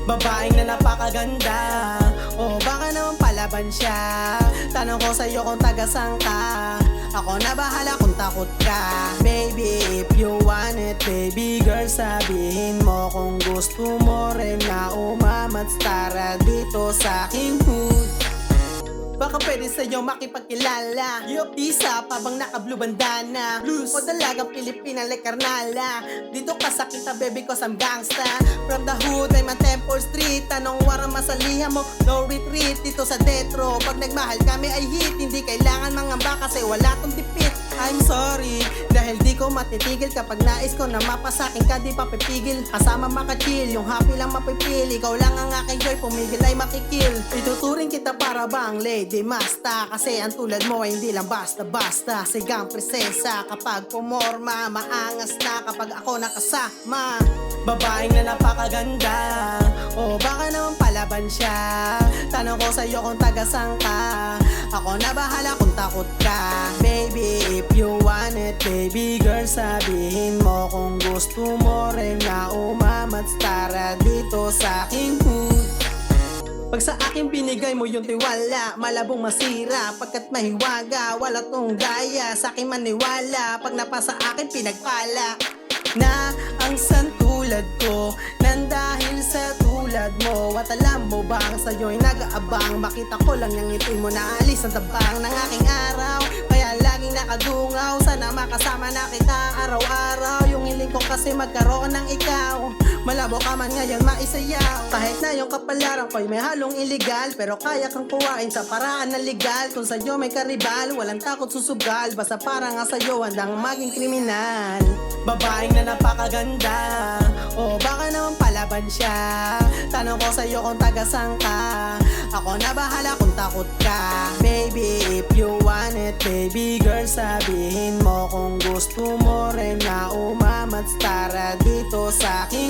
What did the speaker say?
Babaeng na napakaganda, o baka naman palaban siya. Tanong ko sa'yo kung taga-sang ka, ako na bahala kung takot ka. Baby, if you want it, baby girl, sabihin mo kung gusto mo rin na umamats. Tara dito sa aking hood, baka pwede sa'yo makipagkilala. Isa pa bang naka-blue bandana, o dalagang Pilipina like Carnala. Dito ka sa kita baby cause I'm gangsta. From the hood ay Temple Street. Tanong warang masalihan mo, no retreat. Dito sa Detro, pag nagmahal kami ay hit. Hindi kailangan mangamba kasi wala tong dipit. I'm sorry, dahil di ko matitigil. Kapag nais ko na mapasakin ka, di pa pipigil. Kasama makachill, yung happy lang mapipil. Ikaw lang ang aking joy, pumigil ay makikil. Ituturing kita para bang lady masta, kasi ang tulad mo ay hindi lang basta-basta. Sigang presensya kapag pumorma, maangas na kapag ako nakasama. Babaeng na napakaganda, o baka naman palaban siya. Tanong ko sa'yo kung taga-sang ka, ako na bahala kung takot ka. Baby, if you want it, baby girl, sabihin mo kung gusto mo rin na umamats. Tara dito sa aking hood. Pag sa akin binigay mo yung tiwala, malabong masira pagkat mahiwaga. Wala tong gaya, sa akin maniwala. Pag napasa akin pinagpala na ang santulad ko, nang dahil sa tulad mo. At alam mo ba ang sa'yo'y nag-aabang, makita ko lang yung ngiti mo na alis ang tabang ng aking araw. Kaya laging nakadungaw, sana makasama na kita araw-araw. Yung hiling ko kasi magkaroon ng ikaw, malabo ka man ngayon maisayaw. Kahit na yung kapalaran ko'y may halong iligal, pero kaya kang kuwain sa paraan na legal. Kung sa'yo may karibal, walang takot susugal. Basta para nga sa'yo handang maging kriminal. Babaeng na napakaganda, o baka naman palaban siya. Tanong ko sa'yo kung taga-sang ka, ako na bahala kung takot ka. Baby, if you want it, baby girl, sabihin mo kung gusto mo rin na umamats. Tara dito sa akin